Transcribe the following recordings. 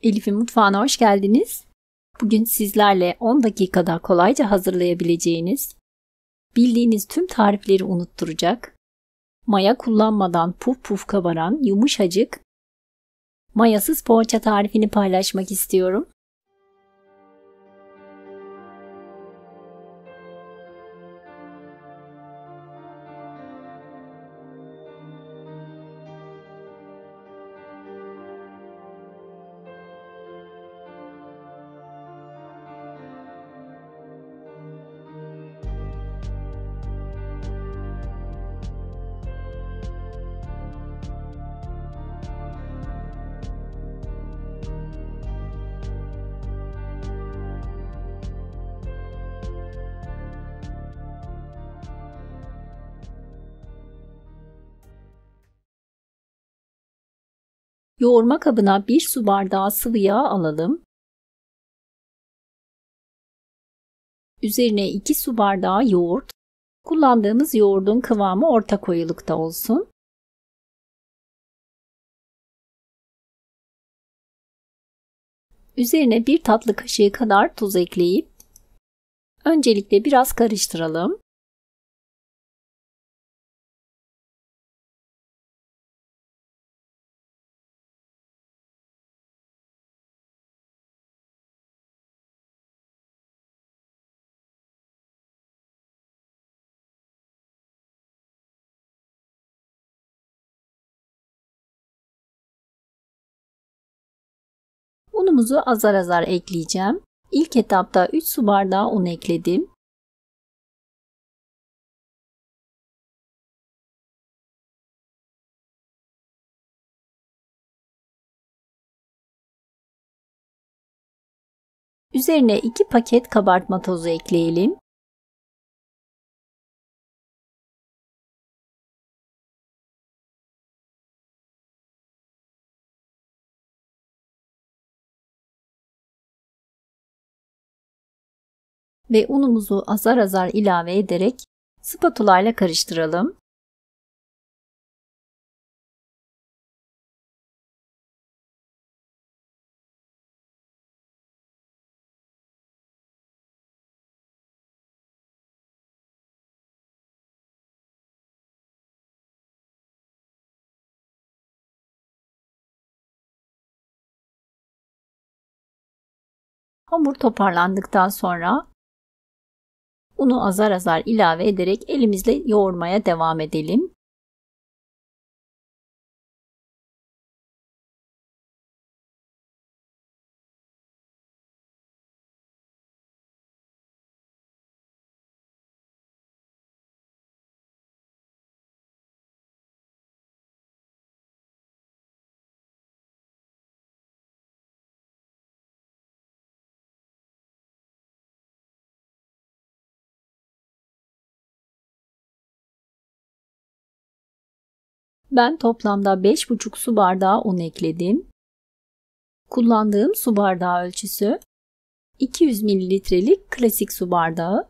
Elif'in mutfağına hoş geldiniz. Bugün sizlerle 10 dakikada kolayca hazırlayabileceğiniz, bildiğiniz tüm tarifleri unutturacak, maya kullanmadan puf puf kabaran yumuşacık, mayasız poğaça tarifini paylaşmak istiyorum. Yoğurma kabına 1 su bardağı sıvı yağ alalım. Üzerine 2 su bardağı yoğurt. Kullandığımız yoğurdun kıvamı orta koyulukta olsun. Üzerine 1 tatlı kaşığı kadar tuz ekleyip öncelikle biraz karıştıralım. Unumuzu azar azar ekleyeceğim. İlk etapta 3 su bardağı un ekledim. Üzerine 2 paket kabartma tozu ekleyelim. Ve unumuzu azar azar ilave ederek spatula ile karıştıralım. Hamur toparlandıktan sonra unu azar azar ilave ederek elimizle yoğurmaya devam edelim. Ben toplamda 5,5 su bardağı un ekledim. Kullandığım su bardağı ölçüsü 200 mililitrelik klasik su bardağı.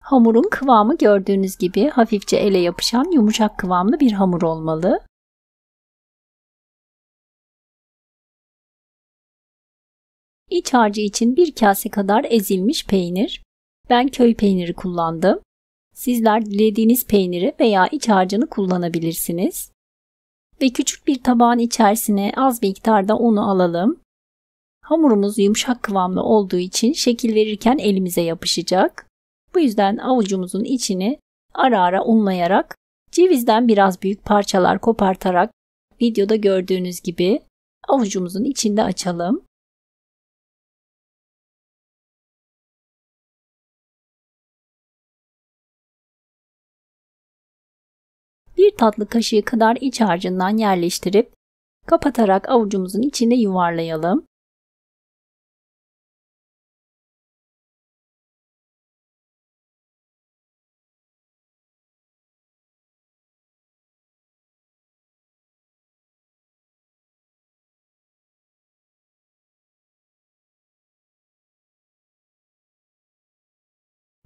Hamurun kıvamı gördüğünüz gibi hafifçe ele yapışan yumuşak kıvamlı bir hamur olmalı. İç harcı için 1 kase kadar ezilmiş peynir. Ben köy peyniri kullandım. Sizler dilediğiniz peyniri veya iç harcını kullanabilirsiniz. Ve küçük bir tabağın içerisine az miktarda unu alalım. Hamurumuz yumuşak kıvamlı olduğu için şekil verirken elimize yapışacak. Bu yüzden avucumuzun içini ara ara unlayarak, cevizden biraz büyük parçalar kopartarak videoda gördüğünüz gibi avucumuzun içinde açalım. Bir tatlı kaşığı kadar iç harcından yerleştirip kapatarak avucumuzun içinde yuvarlayalım.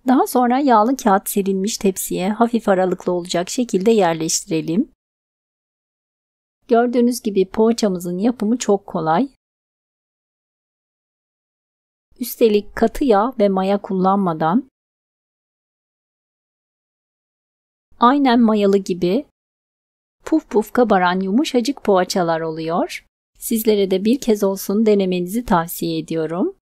Daha sonra yağlı kağıt serilmiş tepsiye hafif aralıklı olacak şekilde yerleştirelim. Gördüğünüz gibi poğaçamızın yapımı çok kolay. Üstelik katı yağ ve maya kullanmadan aynen mayalı gibi puf puf kabaran yumuşacık poğaçalar oluyor. Sizlere de bir kez olsun denemenizi tavsiye ediyorum.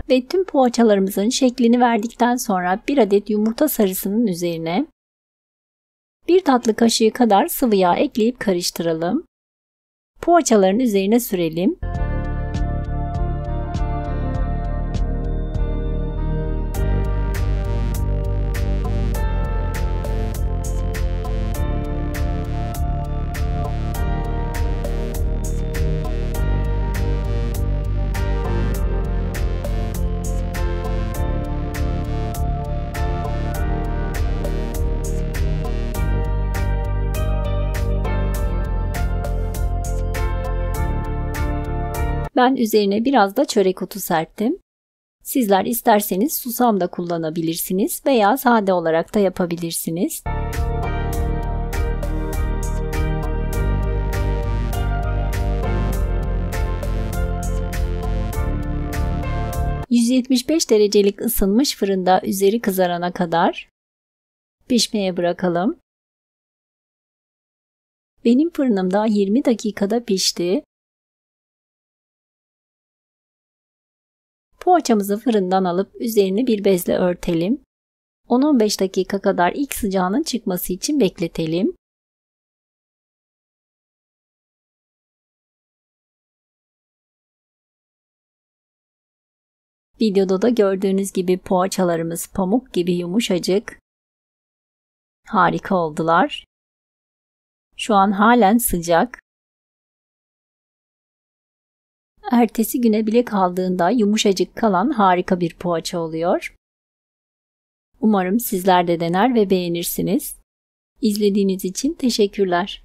Ve tüm poğaçalarımızın şeklini verdikten sonra bir adet yumurta sarısının üzerine 1 tatlı kaşığı kadar sıvı yağ ekleyip karıştıralım. Poğaçaların üzerine sürelim. Ben üzerine biraz da çörek otu serptim. Sizler isterseniz susam da kullanabilirsiniz veya sade olarak da yapabilirsiniz. ...175 derecelik ısınmış fırında üzeri kızarana kadar pişmeye bırakalım. Benim fırınımda 20 dakikada pişti. Poğaçamızı fırından alıp üzerini bir bezle örtelim. 10-15 dakika kadar ilk sıcağının çıkması için bekletelim. Videoda da gördüğünüz gibi poğaçalarımız pamuk gibi yumuşacık. Harika oldular. Şu an halen sıcak. Ertesi güne bile kaldığında yumuşacık kalan harika bir poğaça oluyor. Umarım sizler de dener ve beğenirsiniz. İzlediğiniz için teşekkürler.